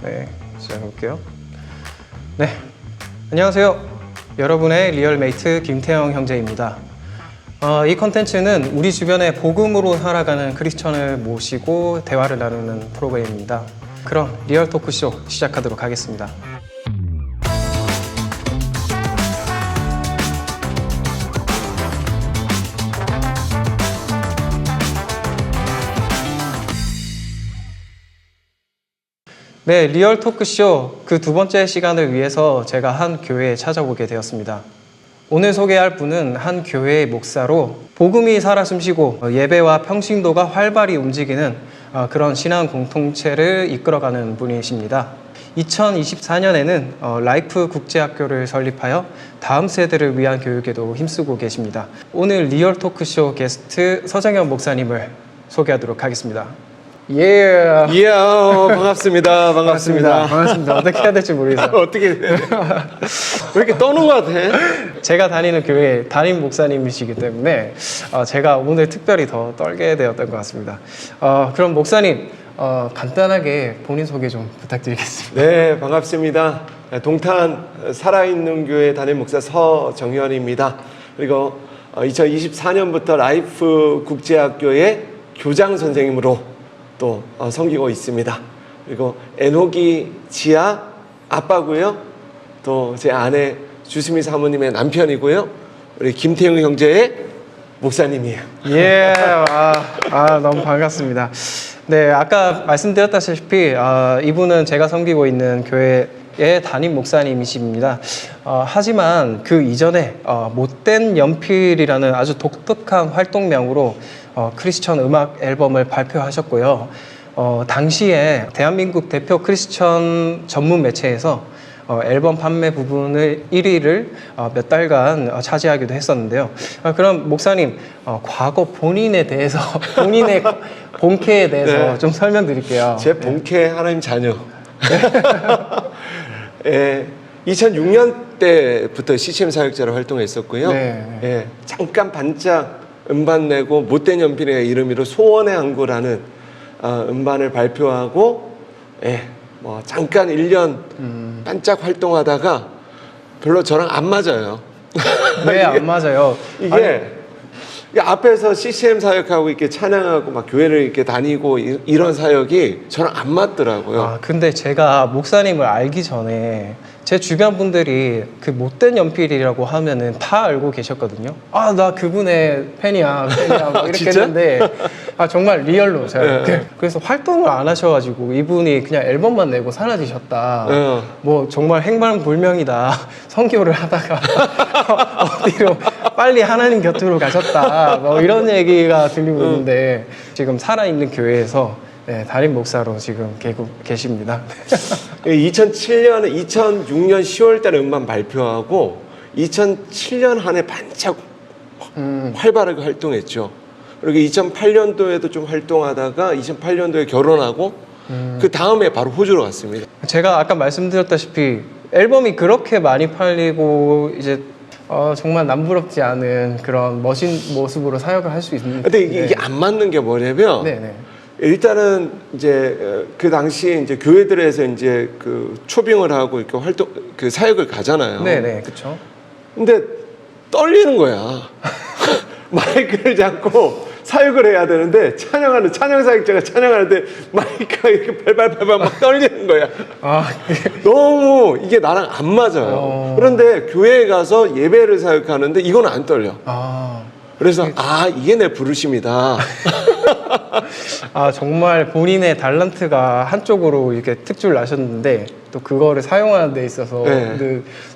네, 시작해볼게요. 네, 안녕하세요. 여러분의 리얼메이트 김태형 형제입니다. 이 컨텐츠는 우리 주변에 복음으로 살아가는 크리스천을 모시고 대화를 나누는 프로그램입니다. 그럼 리얼 토크쇼 시작하도록 하겠습니다. 네, 리얼 토크쇼 그 두 번째 시간을 위해서 제가 한 교회에 찾아오게 되었습니다. 오늘 소개할 분은 한 교회의 목사로 복음이 살아 숨쉬고 예배와 평신도가 활발히 움직이는 그런 신앙 공동체를 이끌어가는 분이십니다. 2024년에는 라이프 국제학교를 설립하여 다음 세대를 위한 교육에도 힘쓰고 계십니다. 오늘 리얼 토크쇼 게스트 서정현 목사님을 소개하도록 하겠습니다. 이야, 반갑습니다. 반갑습니다. 어떻게 해야 될지 모르겠어요. 어떻게 왜 이렇게 떠는 것 같아? 제가 다니는 교회 담임 목사님이시기 때문에 제가 오늘 특별히 더 떨게 되었던 것 같습니다. 그럼 목사님 간단하게 본인 소개 좀 부탁드리겠습니다. 네, 반갑습니다. 동탄 살아있는 교회 담임 목사 서정현입니다. 그리고 2024년부터 라이프 국제학교의 교장 선생님으로 또 섬기고 있습니다. 그리고 에녹이 지아 아빠고요. 또 제 아내 주수미 사모님의 남편이고요. 우리 김태형 형제의 목사님이에요. 예, 너무 반갑습니다. 네, 아까 말씀드렸다시피 이분은 제가 섬기고 있는 교회의 담임 목사님이십니다. 하지만 그 이전에 못된 연필이라는 아주 독특한 활동명으로 크리스천 음악 앨범을 발표하셨고요. 당시에 대한민국 대표 크리스천 전문 매체에서 앨범 판매 부분의 1위를 몇 달간 차지하기도 했었는데요. 그럼 목사님, 과거 본인에 대해서, 본인의 본캐에 대해서 네. 좀 설명드릴게요. 제 본캐 하나님 자녀. 2006년 때부터 CCM 사역자로 활동했었고요. 네. 잠깐 반짝 음반 내고 못된 연필의 이름으로 소원의 항구라는 음반을 발표하고 잠깐 1년 반짝 활동하다가 별로 저랑 안 맞아요. 왜 안 맞아요? 이게 앞에서 CCM 사역하고 이렇게 찬양하고 막 교회를 이렇게 다니고 이런 사역이 저랑 안 맞더라고요. 근데 제가 목사님을 알기 전에 제 주변 분들이 그 못된 연필이라고 하면은 다 알고 계셨거든요. 나 그분의 팬이야 뭐 이렇게 진짜? 했는데 정말 리얼로 제가 네. 그래서 활동을 안 하셔가지고 이분이 그냥 앨범만 내고 사라지셨다. 네. 뭐 정말 행방불명이다. 선교를 하다가 어디로 빨리 하나님 곁으로 가셨다. 뭐 이런 얘기가 들리고 있는데 지금 살아있는 교회에서 담임 목사로 지금 계십니다. 2006년 10월 달에 음반 발표하고 2007년 한 해 반짝 활발하게 활동했죠. 그리고 2008년도에도 좀 활동하다가 2008년도에 결혼하고 그 다음에 바로 호주로 갔습니다. 제가 아까 말씀드렸다시피 앨범이 그렇게 많이 팔리고 이제 정말 남부럽지 않은 그런 멋진 모습으로 사역을 할 수 있는데 근데 이게 안 맞는 게 뭐냐면 네네. 일단은 이제 그 당시 이제 교회들에서 이제 그 초빙을 하고 이렇게 그 사역을 가잖아요. 네네, 그렇죠. 근데 떨리는 거야. 마이크를 잡고 사역을 해야 되는데 찬양 사역자가 찬양하는데 마이크가 이렇게 발발발발 막 떨리는 거야. 너무 이게 나랑 안 맞아요. 그런데 교회에 가서 예배를 사역하는데 이건 안 떨려. 그래서 이게 내 부르심이다. 정말 본인의 달란트가 한쪽으로 이렇게 특주를 나셨는데 또 그거를 사용하는 데 있어서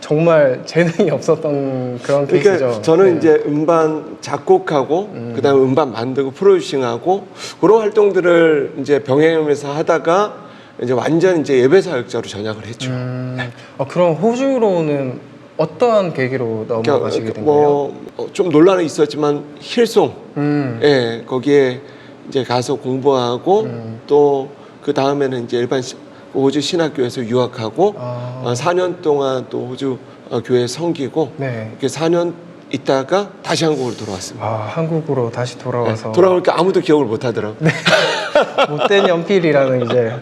정말 재능이 없었던 그런 케이스죠. 그러니까 저는 이제 음반 작곡하고 그다음에 음반 만들고 프로듀싱하고 그런 활동들을 이제 병행하면서 하다가 이제 완전 이제 예배 사역자로 전향을 했죠. 그럼 호주로는 어떠한 계기로 넘어가시게 된 거예요? 좀 논란이 있었지만 힐송, 거기에 이제 가서 공부하고 또 그 다음에는 이제 일반 호주 신학교에서 유학하고 4년 동안 또 호주 교회 섬기고 이렇게 4년 있다가 다시 한국으로 돌아왔습니다. 한국으로 다시 돌아와서 돌아오니까 아무도 기억을 못 하더라고요. 못된 연필이라는 이제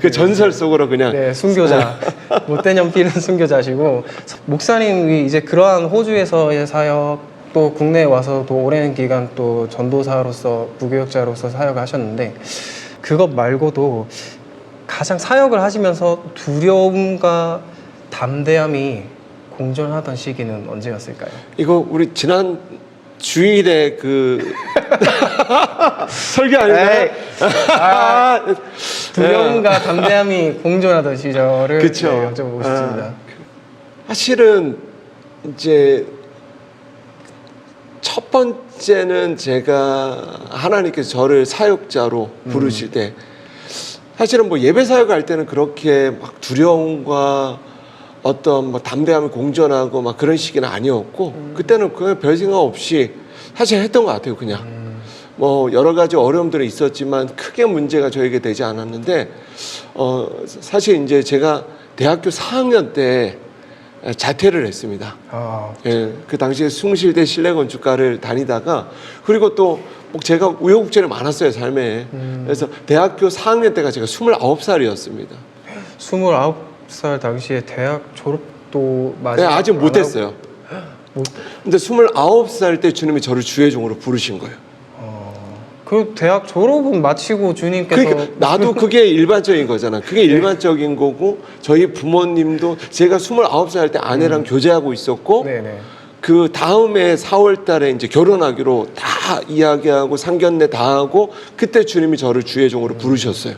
그 전설 속으로 그냥 네, 순교자. 못된 연필은 순교자시고, 목사님이 이제 그러한 호주에서의 사역, 또 국내에 와서 또 오랜 기간 또 전도사로서, 부교역자로서 사역하셨는데, 그것 말고도 가장 사역을 하시면서 두려움과 담대함이 공존하던 시기는 언제였을까요? 이거 우리 지난 주일에 그 설교 아닌가요? 두려움과 담대함이 공존하던 시절을 그쵸. 네, 여쭤보고 싶습니다. 사실은 이제 첫 번째는 제가 하나님께서 저를 사역자로 부르실 때 사실은 뭐 예배 사역할 때는 그렇게 막 두려움과 어떤 뭐 담대함이 공존하고 막 그런 시기는 아니었고 그때는 그냥 별 생각 없이 사실 했던 것 같아요. 그냥 뭐 여러 가지 어려움들이 있었지만 크게 문제가 저에게 되지 않았는데 사실 이제 제가 대학교 4학년 때 자퇴를 했습니다. 예, 그 당시에 숭실대 실내건축과를 다니다가 그리고 또 뭐 제가 우여곡절이 많았어요 삶에. 그래서 대학교 4학년 때가 제가 29살이었습니다. 29살 당시에 대학 졸업도 네, 아직 못했어요. 근데 29살 때 주님이 저를 주의 종으로 부르신 거예요. 그 대학 졸업은 마치고 주님께서 그러니까 나도 그게 일반적인 거잖아. 그게 일반적인 거고 저희 부모님도 제가 29살 때 아내랑 교제하고 있었고 네네. 그 다음에 4월 달에 이제 결혼하기로 다 이야기하고 상견례 다 하고 그때 주님이 저를 주의 종으로 부르셨어요.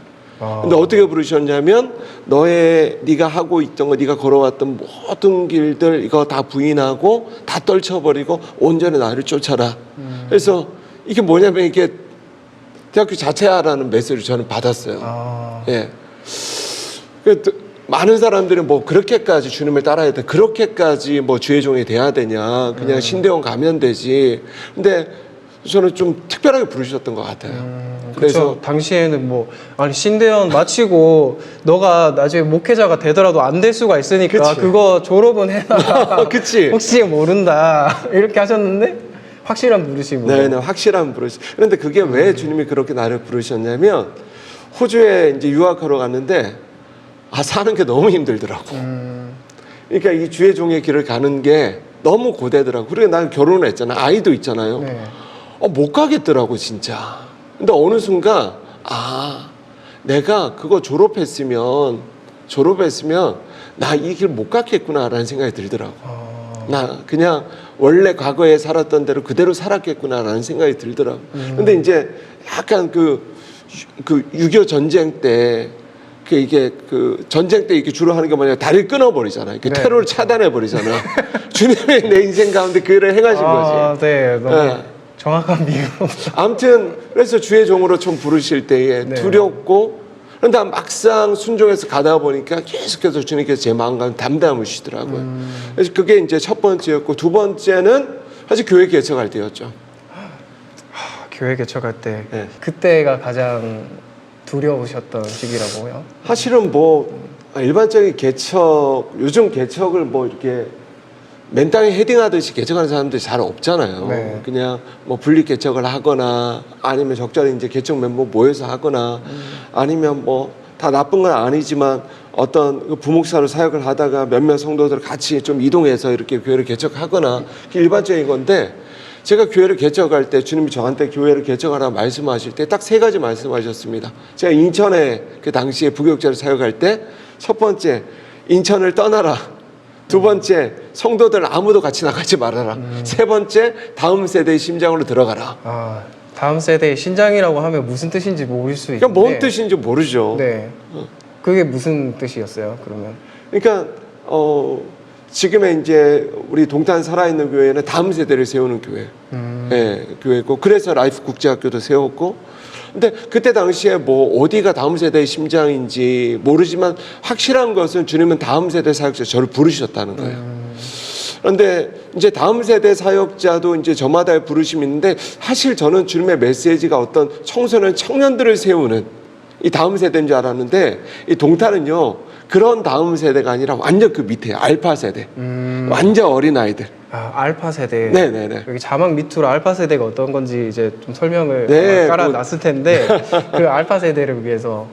근데 어떻게 부르셨냐면 네가 하고 있던 거 네가 걸어왔던 모든 길들 이거 다 부인하고 다 떨쳐버리고 온전히 나를 쫓아라. 그래서 이게 뭐냐면 이게 대학교 자퇴하라는 메시지를 저는 받았어요. 예. 많은 사람들은 뭐 그렇게까지 주님을 따라야 돼. 그렇게까지 뭐 주의 종이 돼야 되냐. 그냥 신대원 가면 되지. 근데 저는 좀 특별하게 부르셨던 것 같아요. 그래서 당시에는 뭐 아니 신대원 마치고 너가 나중에 목회자가 되더라도 안 될 수가 있으니까 그치. 그거 졸업은 해놔. 그치. 혹시 모른다 이렇게 하셨는데 확실한 부르심으로. 네, 확실한 부르심. 그런데 그게 왜 주님이 그렇게 나를 부르셨냐면 호주에 이제 유학하러 갔는데 사는 게 너무 힘들더라고. 그러니까 이 주의 종의 길을 가는 게 너무 고되더라고. 그리고 난 결혼을 했잖아. 아이도 있잖아요. 네. 못 가겠더라고 진짜. 근데 어느 순간 내가 그거 졸업했으면 나 이 길 못 갔겠구나라는 생각이 들더라고. 나 그냥 원래 과거에 살았던 대로 그대로 살았겠구나라는 생각이 들더라고. 근데 이제 약간 그 6.25 전쟁 때 이게 그 전쟁 때 이렇게 주로 하는 게 뭐냐 다리를 끊어버리잖아. 이렇게 네. 테러를 차단해버리잖아. 주님의 내 인생 가운데 그 일을 행하신 거지. 네, 너무 네. 정확한 비유. 아무튼 그래서 주의 종으로 좀 부르실 때에 네. 두렵고 그런데 막상 순종해서 가다 보니까 계속해서 주님께서 제 마음 가운데 담담을 주시더라고요. 그래서 그게 이제 첫 번째였고 두 번째는 사실 교회 개척할 때였죠. 교회 개척할 때 네. 그때가 가장 두려우셨던 시기라고요? 사실은 뭐 일반적인 개척 요즘 개척을 뭐 이렇게 맨땅에 헤딩하듯이 개척하는 사람들이 잘 없잖아요. 네. 그냥 뭐 분리 개척을 하거나 아니면 적절히 이제 개척 멤버 모여서 하거나 아니면 뭐 다 나쁜 건 아니지만 어떤 부목사로 사역을 하다가 몇몇 성도들 같이 좀 이동해서 이렇게 교회를 개척하거나 그게 일반적인 건데 제가 교회를 개척할 때 주님이 저한테 교회를 개척하라 말씀하실 때 딱 세 가지 말씀하셨습니다. 제가 인천에 그 당시에 부교육자로 사역할 때 첫 번째 인천을 떠나라. 두 번째 성도들 아무도 같이 나가지 말아라. 세 번째 다음 세대의 심장으로 들어가라. 다음 세대의 신장이라고 하면 무슨 뜻인지 모를 수 있는데. 그러니까 뭔 뜻인지 모르죠. 네. 그게 무슨 뜻이었어요? 그러면? 그러니까 지금의 이제 우리 동탄 살아있는 교회는 다음 세대를 세우는 교회, 교회고 그래서 라이프 국제학교도 세웠고. 근데 그때 당시에 뭐 어디가 다음 세대의 심장인지 모르지만 확실한 것은 주님은 다음 세대 사역자 저를 부르셨다는 거예요. 그런데 이제 다음 세대 사역자도 이제 저마다의 부르심이 있는데 사실 저는 주님의 메시지가 어떤 청소년 청년들을 세우는 이 다음 세대인 줄 알았는데 이 동탄은요 그런 다음 세대가 아니라 완전 그 밑에 알파 세대, 완전 어린 아이들. 알파 세대. 네네네. 여기 자막 밑으로 알파 세대가 어떤 건지 이제 좀 설명을 네, 깔아놨을 텐데 그 알파 세대를 위해서.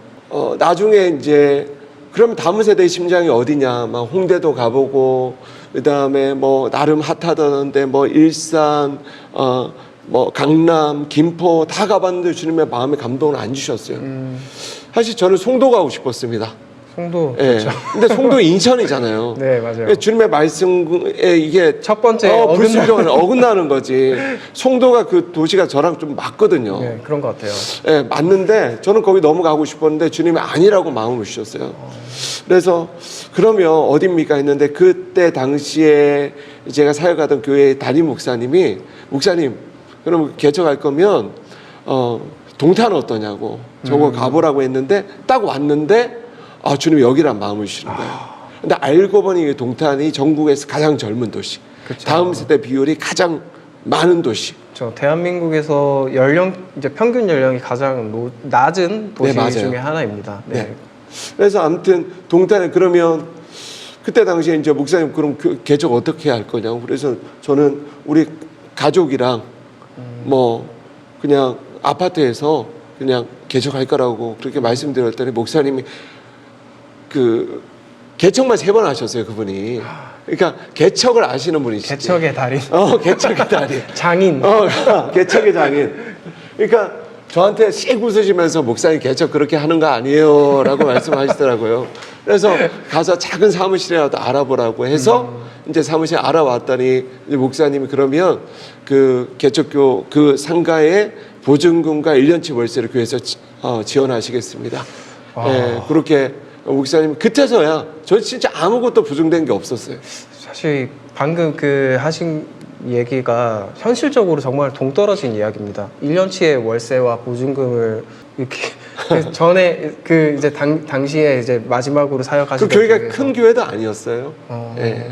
나중에 이제 그럼 다음 세대의 심장이 어디냐? 막 홍대도 가보고 그다음에 뭐 나름 핫하다던데 뭐 일산, 뭐 강남, 김포 다 가봤는데 주님의 마음의 감동을 안 주셨어요. 사실 저는 송도 가고 싶었습니다. 송도. 예. 그렇죠. 근데 송도 인천이잖아요. 네, 맞아요. 주님의 말씀에 이게 첫 번째 불순종은 어긋나는 거지. 송도가 그 도시가 저랑 좀 맞거든요. 네, 그런 것 같아요. 예, 맞는데 저는 거기 너무 가고 싶었는데 주님이 아니라고 마음을 주셨어요. 그래서 그러면 어딥니까 했는데 그때 당시에 제가 사역하던 교회 담임 목사님이 목사님 그럼 개척할 거면 동탄 어떠냐고 저거 가보라고 했는데 딱 왔는데 주님이 여기란 마음을 주시는 거예요. 근데 알고 보니 동탄이 전국에서 가장 젊은 도시, 그쵸. 다음 세대 비율이 가장 많은 도시. 저 대한민국에서 이제 평균 연령이 가장 낮은 도시 맞아요. 중에 하나입니다. 네. 네. 그래서 아무튼 동탄에 그러면 그때 당시에 이제 목사님 그럼 개척 어떻게 할 거냐고 그래서 저는 우리 가족이랑 뭐 그냥 아파트에서 그냥 개척할 거라고 그렇게 말씀드렸더니 목사님이 그 개척만 3번 하셨어요 그분이. 그러니까 개척을 아시는 분이시지. 개척의 달인. 개척의 달인. 장인. 개척의 장인. 그러니까 저한테 씩 웃으시면서 목사님 개척 그렇게 하는 거 아니에요 라고 말씀하시더라고요. 그래서 가서 작은 사무실이라도 알아보라고 해서 이제 사무실 알아왔더니 이제 목사님이 그러면 그 개척교 그 상가에 보증금과 1년치 월세를 교회에서 지원하시겠습니다. 예, 그렇게 목사님 그때서야 저 진짜 아무것도 부정된 게 없었어요. 사실 방금 그 하신 얘기가 현실적으로 정말 동떨어진 이야기입니다. 1년치의 월세와 보증금을 이렇게 그 전에 그 이제 당시에 이제 마지막으로 사역하시던 그 교회가 교회에서. 큰 교회도 아니었어요. 예.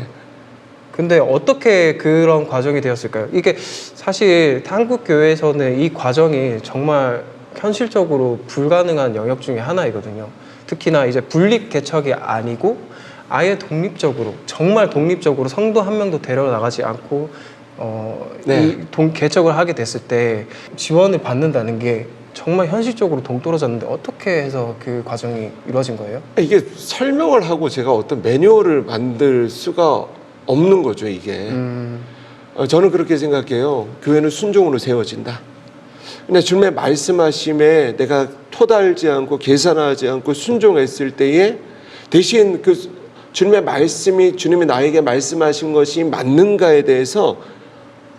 근데 어떻게 그런 과정이 되었을까요? 이게 사실 한국 교회에서는 이 과정이 정말 현실적으로 불가능한 영역 중에 하나이거든요. 특히나 이제 분립 개척이 아니고 아예 독립적으로 정말 독립적으로 성도 한 명도 데려나가지 않고 네. 이 개척을 하게 됐을 때 지원을 받는다는 게 정말 현실적으로 동떨어졌는데 어떻게 해서 그 과정이 이루어진 거예요? 이게 설명을 하고 제가 어떤 매뉴얼을 만들 수가 없는 거죠 이게. 저는 그렇게 생각해요. 교회는 순종으로 세워진다. 근데 주님의 말씀하심에 내가 토달지 않고 계산하지 않고 순종했을 때에 대신 그 주님의 말씀이 주님이 나에게 말씀하신 것이 맞는가에 대해서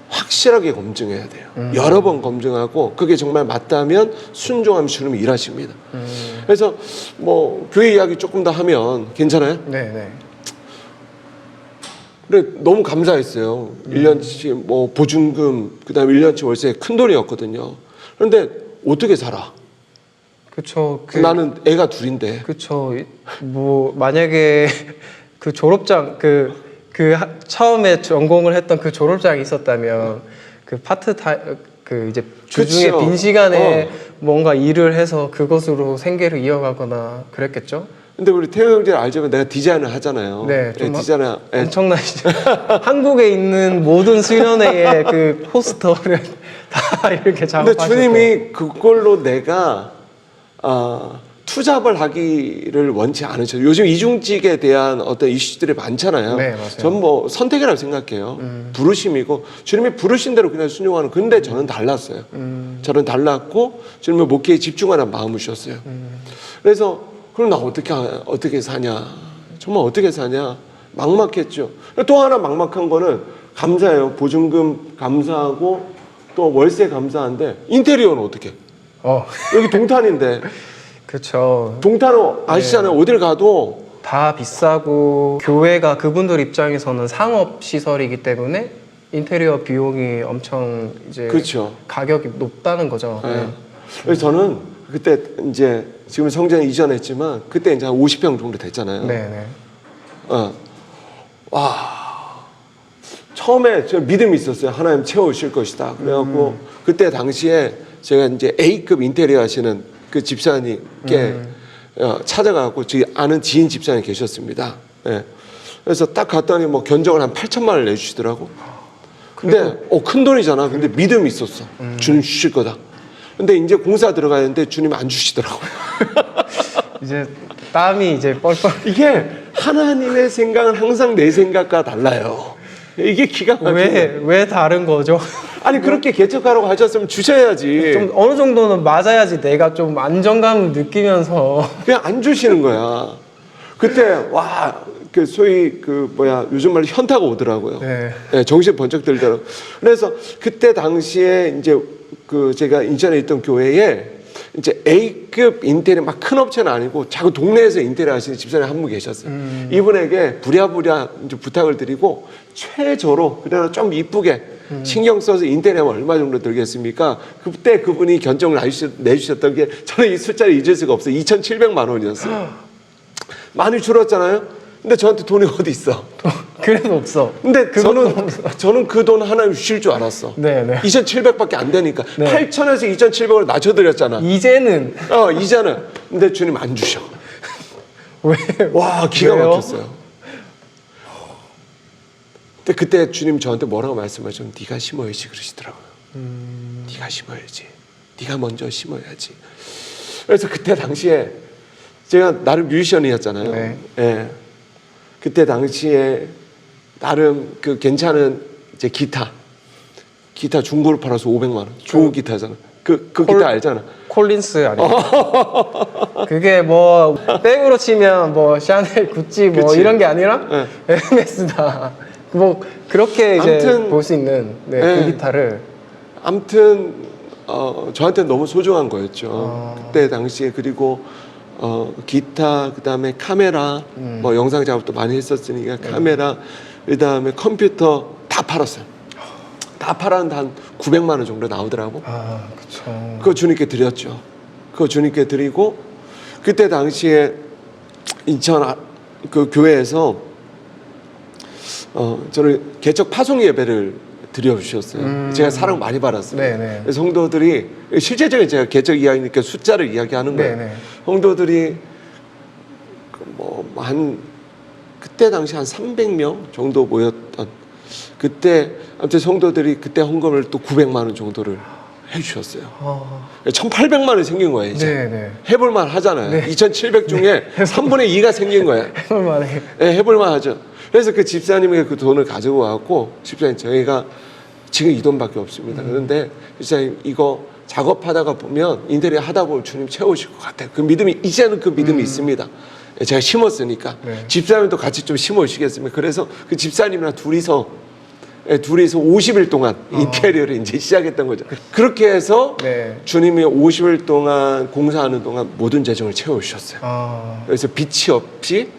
확실하게 검증해야 돼요. 여러 번 검증하고 그게 정말 맞다면 순종하면 주님이 일하십니다. 그래서 뭐 교회 이야기 조금 더 하면 괜찮아요? 네. 근데 너무 감사했어요. 1년치 뭐 보증금 그다음에 1년치 월세 큰 돈이었거든요. 그런데 어떻게 살아? 그렇죠. 나는 애가 둘인데. 그렇죠. 뭐 만약에 그 졸업장 처음에 전공을 했던 그 졸업장이 있었다면 그 그 이제 주중에 그쵸. 빈 시간에 뭔가 일을 해서 그것으로 생계를 이어가거나 그랬겠죠. 근데 우리 태호 형제 알지만 내가 디자인을 하잖아요. 네, 좀 디자인을 엄청나시죠. 한국에 있는 모든 수련회의 그 포스터를 다 이렇게 근데 작업하셨고. 주님이 그걸로 내가 투잡을 하기를 원치 않으셔요. 요즘 이중직에 대한 어떤 이슈들이 많잖아요. 네, 맞아요. 전 뭐 선택이라고 생각해요. 부르심이고 주님이 부르신 대로 그냥 순종하는. 근데 저는 달랐어요. 저는 달랐고 주님의 목회에 집중하는 마음을 주셨어요. 그래서 그럼 나 어떻게 사냐? 정말 어떻게 사냐? 막막했죠. 또 하나 막막한 거는 감사해요. 보증금 감사하고 또 월세 감사한데 인테리어는 어떻게? 여기 동탄인데. 그렇죠. 동탄은 아시잖아요. 어딜 가도 다 비싸고 교회가 그분들 입장에서는 상업 시설이기 때문에 인테리어 비용이 엄청 이제 그렇죠. 가격이 높다는 거죠. 네. 그래서 저는 그때 이제 지금 성전 이전했지만 그때 이제 한 50평 정도 됐잖아요. 네. 처음에 저 믿음이 있었어요. 하나님 채워주실 것이다. 그래갖고 그때 당시에 제가 이제 A급 인테리어 하시는 그 집사님께 찾아가고 제 아는 지인 집사님 계셨습니다. 예. 그래서 딱 갔더니 뭐 견적을 한 8천만 원을 내주시더라고. 근데 큰 돈이잖아. 근데 믿음이 있었어. 주님 주실 거다. 근데 이제 공사 들어가는데 주님 안 주시더라고. 이제 땀이 이제 뻘뻘. 이게 하나님의 생각은 항상 내 생각과 달라요. 이게 기가 막히네. 왜 다른 거죠? 아니 그렇게 개척하라고 하셨으면 주셔야지. 좀 어느 정도는 맞아야지 내가 좀 안정감 느끼면서. 그냥 안 주시는 거야. 그때 와, 그 소위 그 뭐야 요즘 말로 현타가 오더라고요. 네. 네, 정신 번쩍 들더라고. 그래서 그때 당시에 이제 그 제가 인천에 있던 교회에 이제 A급 인테리어 막 큰 업체는 아니고 작은 동네에서 인테리어 하시는 집사님 한 분 계셨어요. 이분에게 부랴부랴 이제 부탁을 드리고 최저로 그러나 좀 이쁘게 신경 써서 인테리어하면 얼마 정도 들겠습니까? 그때 그분이 견적을 내주셨던 게 저는 이 숫자를 잊을 수가 없어요. 2,700만 원이었어요. 많이 줄었잖아요. 근데 저한테 돈이 어디 있어? 그래도 없어. 근데 저는 그 돈 하나 주실 줄 알았어. 네네. 2,700밖에 안 되니까 네. 8,000에서 2,700을 낮춰드렸잖아. 이제는 이제는. 근데 주님 안 주셔. 왜? 와, 기가 왜요? 막혔어요. 근데 그때 주님 저한테 뭐라고 말씀하셨냐면 네가 심어야지 그러시더라고요. 네가 심어야지. 네가 먼저 심어야지. 그래서 그때 당시에 제가 나름 뮤지션이었잖아요. 네. 예. 그때 당시에 나름 그 괜찮은 이제 기타 중고를 팔아서 500만 원. 좋은 기타잖아. 그 기타 알잖아. 콜린스 아니에요? 그게 뭐 백으로 치면 뭐 샤넬, 구찌 뭐 그치. 이런 게 아니라 네. 에르메스다. 뭐 그렇게 이제 아무튼, 볼 수 있는 그 네. 기타를. 아무튼 저한테 너무 소중한 거였죠. 그때 당시에 그리고 기타 그다음에 카메라 뭐 영상 작업도 많이 했었으니까 카메라 그다음에 컴퓨터 다 팔았어요. 다 팔았는데 한 900만 원 정도 나오더라고. 그렇죠. 그거 주님께 드렸죠. 그거 주님께 드리고 그때 당시에 인천 그 교회에서 저는 개척 파송 예배를 드려주셨어요. 제가 사랑 많이 받았어요. 네네. 그래서 성도들이 실제적인 제가 개척 이야기니까 숫자를 이야기하는 거예요. 네네. 성도들이 뭐 한 그때 당시 한 300명 정도 모였던 그때 아무튼 성도들이 그때 헌금을 또 900만 원 정도를 해주셨어요. 1,800만 원이 생긴 거예요. 이제 네네. 해볼만 하잖아요. 네. 2,700 중에 3분의 2가 생긴 거예요. 해볼만해. 네, 해볼만 하죠. 그래서 그 집사님에게 그 돈을 가지고 와갖고 집사님 저희가 지금 이 돈밖에 없습니다. 그런데 집사님 이거 작업하다가 보면 인테리어 하다 보면 주님 채우실 것 같아요. 그 믿음이 이제는 그 믿음이 있습니다. 제가 심었으니까 네. 집사님도 같이 좀 심어주시겠습니까? 그래서 그 집사님이랑 둘이서 50일 동안 인테리어를 이제 시작했던 거죠. 그렇게 해서 네. 주님이 50일 동안 공사하는 동안 모든 재정을 채워주셨어요. 그래서 빛이 없이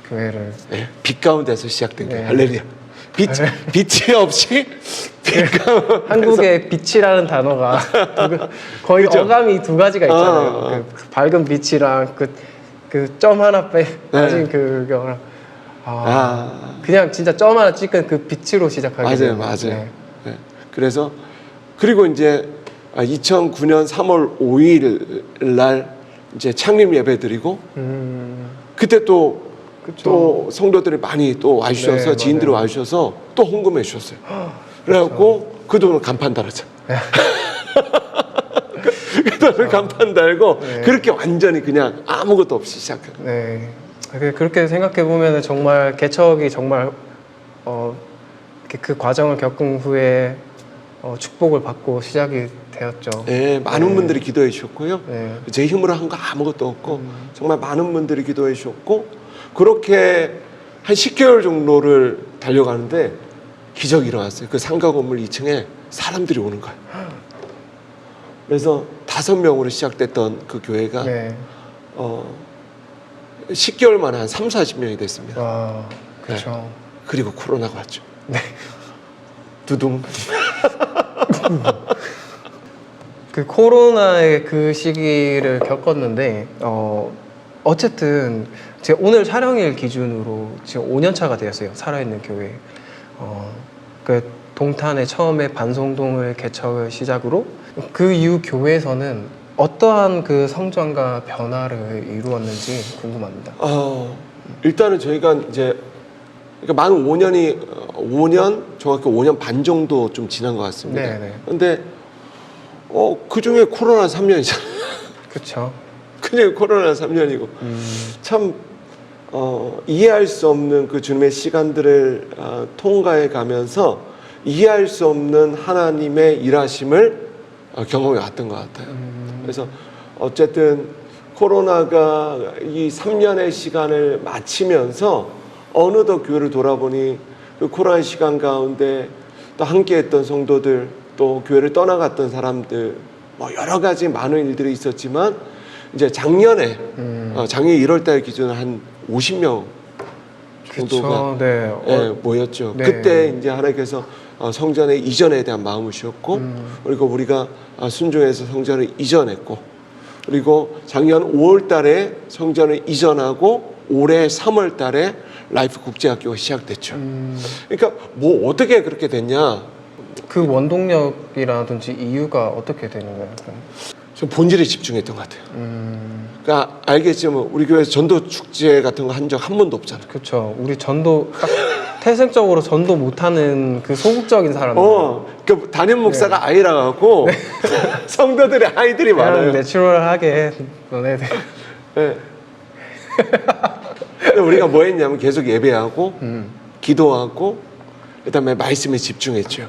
교회를. 빛 가운데서 시작된 거예요. 네. 할렐루야. 빛이 없이 빛 가운데 한국의 빛이라는 단어가 거의 그죠? 어감이 두 가지가 있잖아요. 그 밝은 빛이랑 그 점 하나 빠진 그거랑 그냥 진짜 점 하나 찍은 그 빛으로 시작하게 맞아요. 네. 네. 그래서 그리고 이제 2009년 3월 5일 날 이제 창립 예배 드리고 그때 또 성도들이 많이 또 와주셔서 네, 지인들이 맞아요. 와주셔서 또 헌금해 주셨어요. 그래갖고 그 돈을 간판 달았죠. 그 돈을 간판 달고 그렇게 완전히 그냥 아무것도 없이 시작해요. 네. 그렇게 생각해 보면 정말 개척이 정말 이렇게 그 과정을 겪은 후에 축복을 받고 시작이 되었죠. 네, 많은 분들이 기도해 주셨고요. 네. 제 힘으로 한 거 아무것도 없고 정말 많은 분들이 기도해 주셨고 그렇게 한 10개월 정도를 달려가는데 기적이 일어났어요. 그 상가 건물 2층에 사람들이 오는 거예요. 그래서 5명으로 시작됐던 그 교회가 네. 10개월 만에 한 3, 40명이 됐습니다. 와, 그렇죠. 그리고 코로나가 왔죠. 네. 두둥. 그 코로나의 그 시기를 겪었는데 어쨌든 제가 오늘 촬영일 기준으로 지금 5년 차가 되었어요. 살아있는 교회. 그 동탄에 처음에 반송동을 개척을 시작으로 그 이후 교회에서는 어떠한 그 성장과 변화를 이루었는지 궁금합니다. 일단은 저희가 이제 그러니까 만 5년 정확히 5년 반 정도 좀 지난 것 같습니다. 네네. 근데 그 중에 코로나 3년이잖아요. 그렇죠. 그냥 코로나 3년이고 참 이해할 수 없는 그 주님의 시간들을 통과해 가면서 이해할 수 없는 하나님의 일하심을 경험해 왔던 것 같아요. 그래서 어쨌든 코로나가 이 3년의 시간을 마치면서 어느덧 교회를 돌아보니 그 코로나 시간 가운데 또 함께했던 성도들, 또 교회를 떠나갔던 사람들, 뭐 여러 가지 많은 일들이 있었지만 이제 작년에 작년 1월달 기준 한 50명 정도가 그쵸, 네. 예, 모였죠. 네. 그때 이제 하나님께서 성전의 이전에 대한 마음을 주셨고, 그리고 우리가 순종해서 성전을 이전했고, 그리고 작년 5월달에 성전을 이전하고 올해 3월달에 라이프 국제학교가 시작됐죠. 그러니까 뭐 어떻게 그렇게 됐냐? 그 원동력이라든지 이유가 어떻게 되는 거예요? 그럼? 좀 본질에 집중했던 것 같아요. 그러니까 알겠지만 우리 교회에서 전도 축제 같은 거 한 적 한 번도 없잖아요. 그렇죠. 우리 전도 딱 태생적으로 전도 못하는 그 소극적인 사람들. 그 담임 목사가 아이라 갖고 성도들의 아이들이 그냥 많아요. 내추럴하게 너네들. 네. 근데 우리가 뭐 했냐면 계속 예배하고 기도하고 그다음에 말씀에 집중했죠.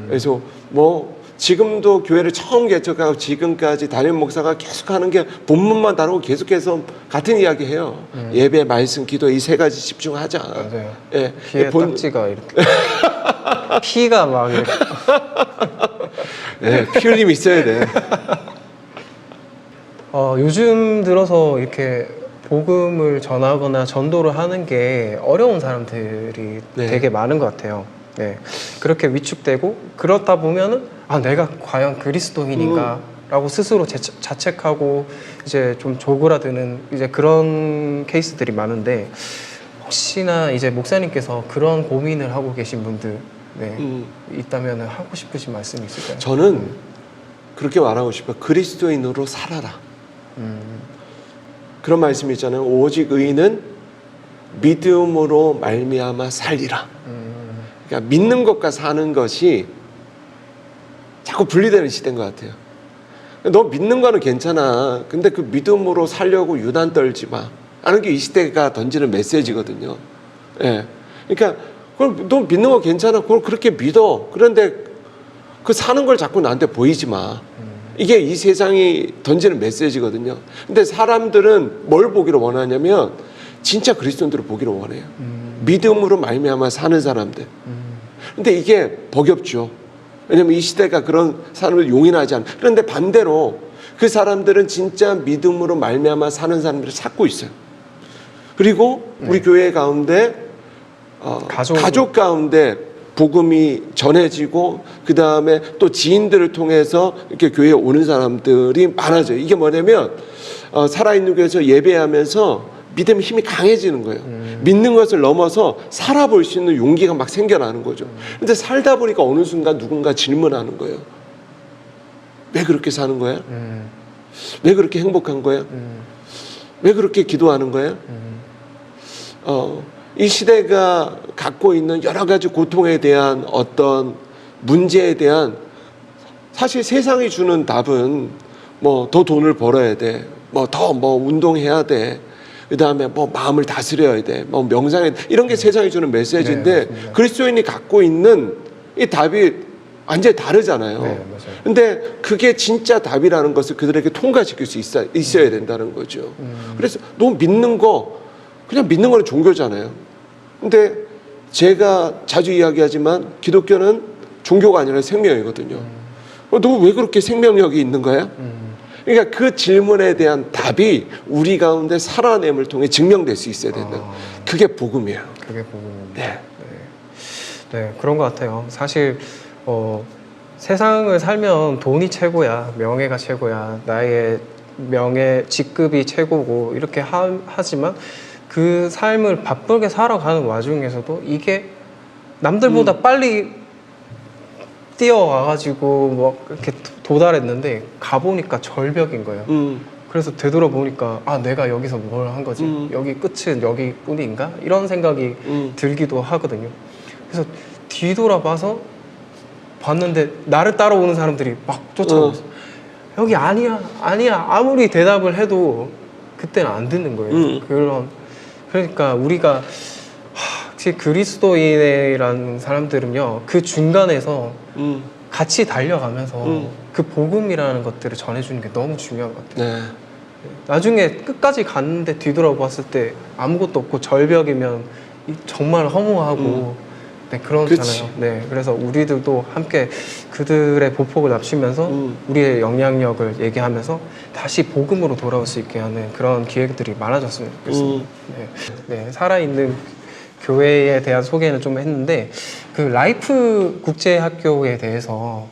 그래서 뭐 지금도 교회를 처음 개척하고 지금까지 담임 목사가 계속 하는 게 본문만 다루고 계속해서 같은 이야기 해요. 예배, 말씀, 기도 이 세 가지 집중하자. 맞아요. 예. 귀에 딱지가 이렇게 피가 막 이렇게. 네, 피 흘림 있어야 돼. 요즘 들어서 이렇게 복음을 전하거나 전도를 하는 게 어려운 사람들이 네. 되게 많은 것 같아요. 네. 그렇게 위축되고 그렇다 보면은 내가 과연 그리스도인인가? 라고 스스로 자책하고 이제 좀 조그라드는 이제 그런 케이스들이 많은데 혹시나 이제 목사님께서 그런 고민을 하고 계신 분들 있다면 하고 싶으신 말씀이 있을까요? 저는 그렇게 말하고 싶어요. 그리스도인으로 살아라. 그런 말씀이 있잖아요. 오직 의인은 믿음으로 말미암아 살리라. 그러니까 믿는 것과 사는 것이 자꾸 분리되는 시대인 것 같아요. 너 믿는 거는 괜찮아. 근데 그 믿음으로 살려고 유난 떨지 마. 하는 게 이 시대가 던지는 메시지거든요. 예. 그러니까 그걸 너 믿는 거 괜찮아. 그걸 그렇게 믿어. 그런데 그 사는 걸 자꾸 나한테 보이지 마. 이게 이 세상이 던지는 메시지거든요. 근데 사람들은 뭘 보기를 원하냐면 진짜 그리스도인들을 보기를 원해요. 믿음으로 말미암아 사는 사람들. 근데 이게 버겁죠. 왜냐면 이 시대가 그런 사람을 용인하지 않아. 그런데 반대로 그 사람들은 진짜 믿음으로 말미암아 사는 사람들을 찾고 있어요. 그리고 우리 교회 가운데 가족 가운데 복음이 전해지고 그 다음에 또 지인들을 통해서 이렇게 교회에 오는 사람들이 많아져요. 이게 뭐냐면 살아있는 교회에서 예배하면서 믿음의 힘이 강해지는 거예요. 믿는 것을 넘어서 살아볼 수 있는 용기가 막 생겨나는 거죠. 근데 살다 보니까 어느 순간 누군가 질문하는 거예요. 왜 그렇게 사는 거야? 왜 그렇게 행복한 거야? 왜 그렇게 기도하는 거야? 이 시대가 갖고 있는 여러 가지 고통에 대한 어떤 문제에 대한 사실 세상이 주는 답은 뭐 더 돈을 벌어야 돼. 뭐 더 운동해야 돼. 그 다음에 뭐 마음을 다스려야 돼. 뭐 명상해야 돼. 이런 게 세상이 주는 메시지인데 네, 그리스도인이 갖고 있는 이 답이 완전히 다르잖아요. 네, 맞아요. 근데 그게 진짜 답이라는 것을 그들에게 통과시킬 수 있어야 된다는 거죠. 그래서 너 믿는 거 그냥 믿는 거는 종교잖아요. 근데 제가 자주 이야기하지만 기독교는 종교가 아니라 생명이거든요. 너 왜 그렇게 생명력이 있는 거야? 그러니까 그 질문에 대한 답이 우리 가운데 살아냄을 통해 증명될 수 있어야 된다. 그게 복음이에요. 그게 복음입니다. 네. 네, 그런 것 같아요. 사실 세상을 살면 돈이 최고야, 명예가 최고야, 나의 명예, 직급이 최고고 이렇게 하지만 그 삶을 바쁘게 살아가는 와중에서도 이게 남들보다 빨리 뛰어와가지고 뭐 이렇게 도달했는데 가보니까 절벽인 거예요. 그래서 되돌아보니까 내가 여기서 뭘 한 거지? 여기 끝은 여기뿐인가? 이런 생각이 들기도 하거든요. 그래서 뒤돌아봐서 봤는데 나를 따라오는 사람들이 막 쫓아오고 있어요. 여기 아니야 아니야 아무리 대답을 해도 그때는 안 듣는 거예요. 그러니까 우리가 혹시 그리스도인이라는 사람들은요 그 중간에서 같이 달려가면서 그 복음이라는 것들을 전해주는 게 너무 중요한 것 같아요. 네. 나중에 끝까지 갔는데 뒤돌아봤을 때 아무것도 없고 절벽이면 정말 허무하고 네, 그렇잖아요. 네, 그래서 우리들도 함께 그들의 보폭을 낮추면서 우리의 영향력을 얘기하면서 다시 복음으로 돌아올 수 있게 하는 그런 기획들이 많아졌으면 좋겠습니다. 네, 살아있는 교회에 대한 소개는 좀 했는데 그 라이프 국제학교에 대해서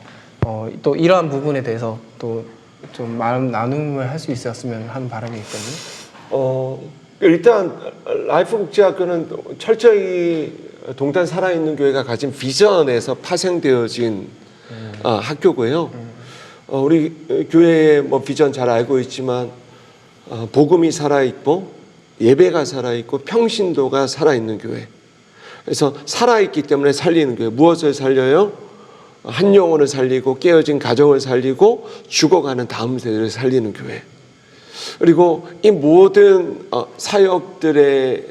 또 이러한 부분에 대해서 또 좀 마음 나눔을 할 수 있었으면 하는 바람이 있거든요. 일단 라이프 국제학교는 철저히 동탄 살아있는 교회가 가진 비전에서 파생되어진 학교고요. 우리 교회의 뭐 비전 잘 알고 있지만 복음이 살아있고 예배가 살아있고 평신도가 살아있는 교회. 그래서 살아있기 때문에 살리는 교회. 무엇을 살려요? 한 영혼을 살리고 깨어진 가정을 살리고 죽어가는 다음 세대를 살리는 교회. 그리고 이 모든 사역들의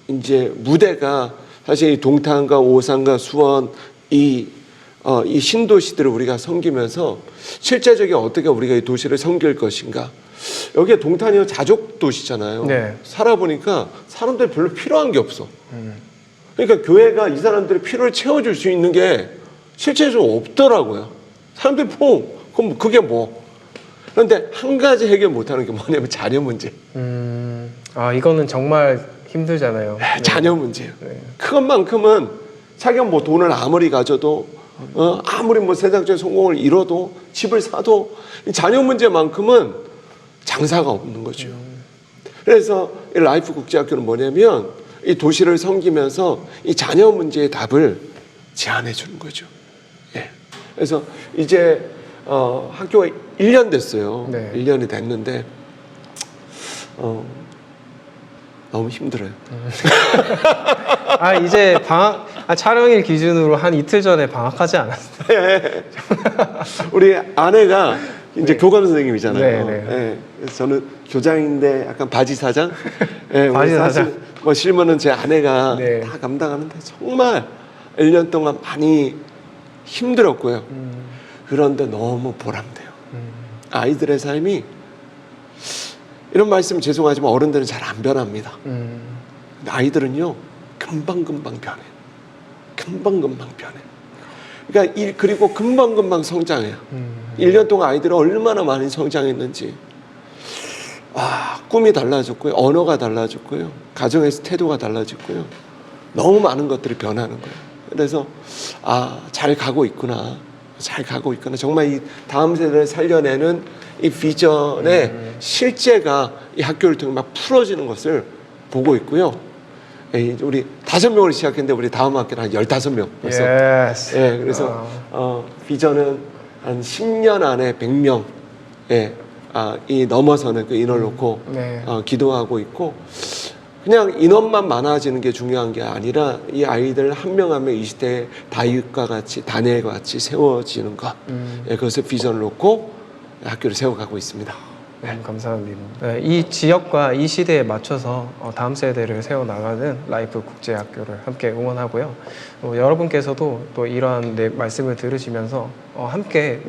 이제 무대가 사실 이 동탄과 오산과 수원 이 신도시들을 우리가 섬기면서 실제적인 어떻게 우리가 이 도시를 섬길 것인가. 여기에 동탄이 자족 도시잖아요. 네. 살아보니까 사람들이 별로 필요한 게 없어. 그러니까 교회가 이 사람들의 필요를 채워줄 수 있는 게 실제적으로 없더라고요. 사람들이 그럼 그게 뭐? 그런데 한 가지 해결 못하는 게 뭐냐면 자녀 문제. 이거는 정말 힘들잖아요. 네. 자녀 문제예요. 네. 그것만큼은 자기가 뭐 돈을 아무리 가져도 아무리 뭐 세상적인 성공을 이뤄도 집을 사도 이 자녀 문제만큼은 장사가 없는 거죠. 그래서 이 라이프 국제학교는 뭐냐면 이 도시를 섬기면서 이 자녀 문제의 답을 제안해 주는 거죠. 예. 그래서 이제 학교가 1년 됐어요. 네. 1년이 됐는데 너무 힘들어요. 이제 방학 촬영일 기준으로 한 이틀 전에 방학하지 않았어요? 우리 아내가 이제 네. 교감 선생님이잖아요. 네, 네. 예. 그래서 저는 교장인데 약간 바지 사장. 예, 바지 사실 사장. 뭐 실무는 제 아내가 네. 다 감당하는데 정말 1년 동안 많이 힘들었고요. 그런데 너무 보람돼요. 아이들의 삶이 이런 말씀 죄송하지만 어른들은 잘 안 변합니다. 근데 아이들은요 금방금방 변해. 금방금방 변해. 그러니까 그리고 금방금방 성장해요. 1년 동안 아이들은 얼마나 많이 성장했는지. 꿈이 달라졌고요. 언어가 달라졌고요. 가정에서 태도가 달라졌고요. 너무 많은 것들이 변하는 거예요. 그래서 잘 가고 있구나. 잘 가고 있구나. 정말 이 다음 세대를 살려내는 이 비전의 실제가 이 학교를 통해 막 풀어지는 것을 보고 있고요. 우리 5명을 시작했는데 우리 다음 학기는 한 15명 벌써. Yes. 예, 그래서 비전은 한 10년 안에 100명 이 넘어서는 그 인원을 놓고 네. 기도하고 있고 그냥 인원만 많아지는 게 중요한 게 아니라 이 아이들 한 명 한 명 이 시대에 다윗과 같이 다니엘과 같이 세워지는 것 그것을 비전을 놓고 학교를 세워가고 있습니다. 감사합니다. 네, 이 지역과 이 시대에 맞춰서 다음 세대를 세워나가는 라이프 국제학교를 함께 응원하고요. 여러분께서도 또 이러한 말씀을 들으시면서 함께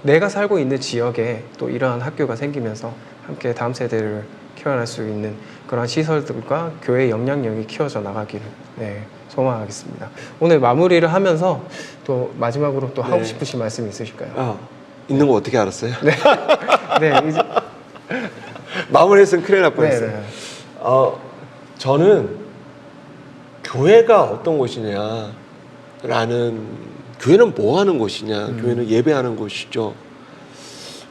내가 살고 있는 지역에 또 이러한 학교가 생기면서 함께 다음 세대를 키워낼 수 있는 그런 시설들과 교회의 영향력이 키워져 나가기를 소망하겠습니다. 오늘 마무리를 하면서 또 마지막으로 또 하고 싶으신 말씀 있으실까요? 있는 거 어떻게 알았어요? 네, 이제 마무리했으면 큰일 날 뻔했어요. 네. 저는 교회가 어떤 곳이냐라는 교회는 뭐 하는 곳이냐? 교회는 예배하는 곳이죠.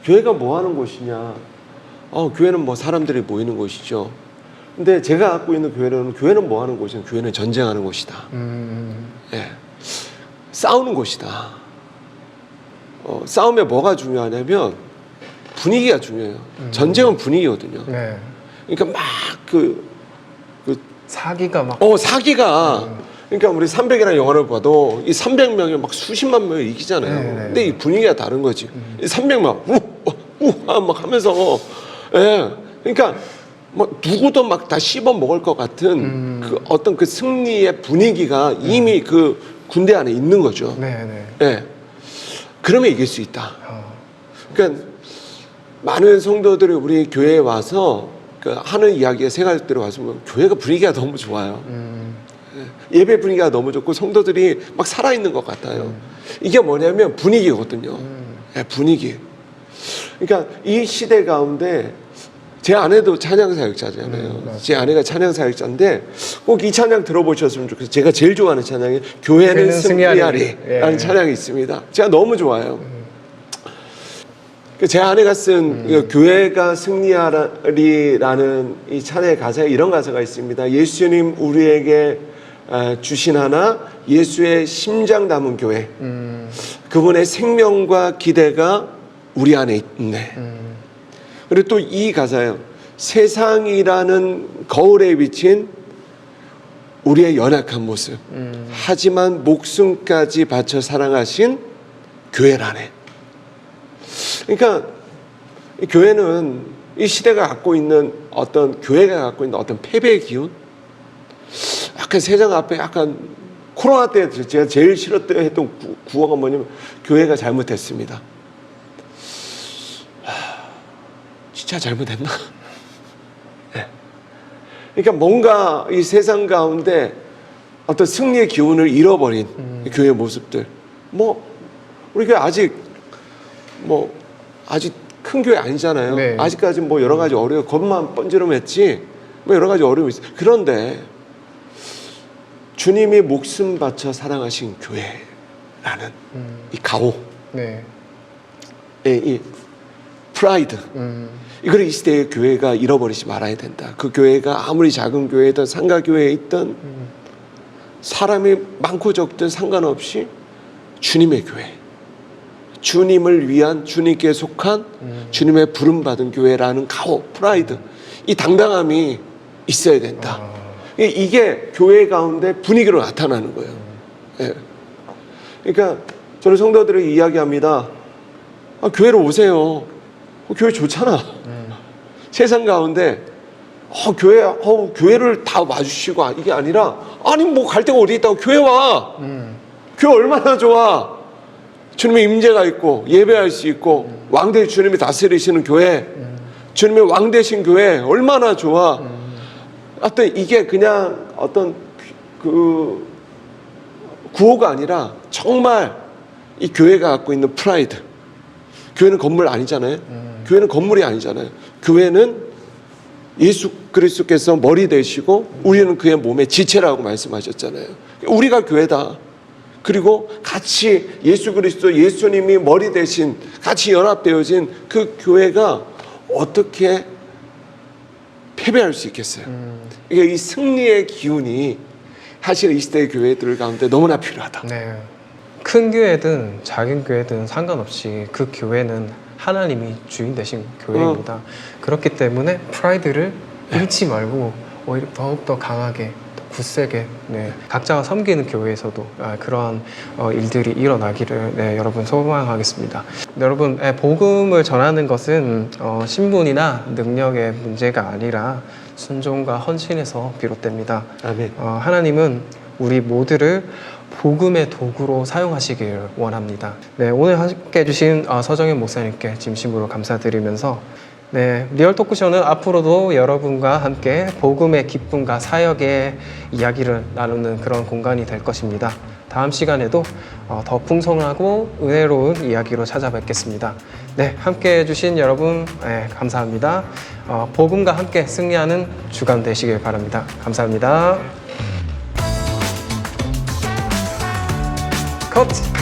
교회가 뭐 하는 곳이냐? 교회는 뭐 사람들이 모이는 곳이죠. 근데 제가 갖고 있는 교회는 뭐 하는 곳이냐? 교회는 전쟁하는 곳이다. 예. 싸우는 곳이다. 싸움에 뭐가 중요하냐면 분위기가 중요해요. 전쟁은 분위기거든요. 네. 그러니까 막 사기가 막 사기가 그러니까 우리 300이라는 영화를 봐도 이 300명이 막 수십만 명을 이기잖아요. 네. 근데 이 분위기가 다른 거지. 이 300명 우와 막 하면서 예. 그러니까 뭐 누구도 막 다 씹어 먹을 것 같은 그 어떤 그 승리의 분위기가 이미 그 군대 안에 있는 거죠. 네네. 예. 그러면 이길 수 있다. 그러니까 많은 성도들이 우리 교회에 와서 그 하는 이야기가 생활대로 와서 보면 교회가 분위기가 너무 좋아요. 예배 분위기가 너무 좋고 성도들이 막 살아있는 것 같아요. 이게 뭐냐면 분위기거든요. 예, 분위기. 그러니까 이 시대 가운데 제 아내도 찬양 사역자잖아요. 제 아내가 찬양 사역자인데 꼭 이 찬양 들어보셨으면 좋겠어요. 제가 제일 좋아하는 찬양이 교회는 승리하리라는 예. 찬양이 있습니다. 제가 너무 좋아요. 제 아내가 쓴 교회가 승리하리라는 이 찬양의 가사에 이런 가사가 있습니다. 예수님 우리에게 주신 하나 예수의 심장 담은 교회. 그분의 생명과 기대가 우리 안에 있네. 그리고 또 이 가사예요. 세상이라는 거울에 비친 우리의 연약한 모습. 하지만 목숨까지 바쳐 사랑하신 교회라네. 그러니까 이 교회는 이 시대가 갖고 있는 어떤 교회가 갖고 있는 어떤 패배의 기운. 약간 세상 앞에 약간 코로나 때 제가 제일 싫었던 구호가 뭐냐면 교회가 잘못했습니다. 진짜 잘못했나? 네. 그러니까 뭔가 이 세상 가운데 어떤 승리의 기운을 잃어버린 교회의 모습들. 뭐 우리 교회 아직 큰 교회 아니잖아요. 네. 아직까지 뭐 여러 가지 어려워 겉만 번지름했지 뭐 여러 가지 어려움이 있어요. 그런데 주님이 목숨 바쳐 사랑하신 교회라는 이 가오, 네. 이 프라이드, 이걸 이 시대의 교회가 잃어버리지 말아야 된다. 그 교회가 아무리 작은 교회든 상가 교회에 있든 사람이 많고 적든 상관없이 주님의 교회, 주님을 위한 주님께 속한 주님의 부름받은 교회라는 가오, 프라이드, 이 당당함이 있어야 된다. 이게 교회 가운데 분위기로 나타나는 거예요. 예. 그러니까 저는 성도들에게 이야기합니다. 교회로 오세요. 교회 좋잖아. 세상 가운데 교회를 다 와주시고 이게 아니라 아니 뭐 갈 데가 어디 있다고 교회 와. 교회 얼마나 좋아. 주님의 임재가 있고 예배할 수 있고 왕대 주님이 다스리시는 교회, 주님의 왕되신 교회 얼마나 좋아. 어떤 이게 그냥 어떤 그 구호가 아니라 정말 이 교회가 갖고 있는 프라이드. 교회는 건물 아니잖아요. 교회는 건물이 아니잖아요. 교회는 예수 그리스도께서 머리 되시고 우리는 그의 몸의 지체라고 말씀하셨잖아요. 우리가 교회다. 그리고 같이 예수 그리스도 예수님이 머리 되신 같이 연합되어진 그 교회가 어떻게 패배할 수 있겠어요? 이게 이 승리의 기운이 사실 이 시대의 교회들 가운데 너무나 필요하다. 네. 큰 교회든 작은 교회든 상관없이 그 교회는 하나님이 주인 되신 교회입니다. 그렇기 때문에 프라이드를 잃지 말고 오히려 더욱더 강하게 굳세게 각자가 섬기는 교회에서도 그러한 일들이 일어나기를 여러분 소망하겠습니다. 여러분 복음을 전하는 것은 신분이나 능력의 문제가 아니라 순종과 헌신에서 비롯됩니다. 아멘. 하나님은 우리 모두를 복음의 도구로 사용하시길 원합니다. 네, 오늘 함께 해주신 서정현 목사님께 진심으로 감사드리면서 리얼 토크쇼는 앞으로도 여러분과 함께 복음의 기쁨과 사역의 이야기를 나누는 그런 공간이 될 것입니다. 다음 시간에도 더 풍성하고 은혜로운 이야기로 찾아뵙겠습니다. 네, 함께 해주신 여러분 감사합니다. 복음과 함께 승리하는 주간 되시길 바랍니다. 감사합니다. 컷!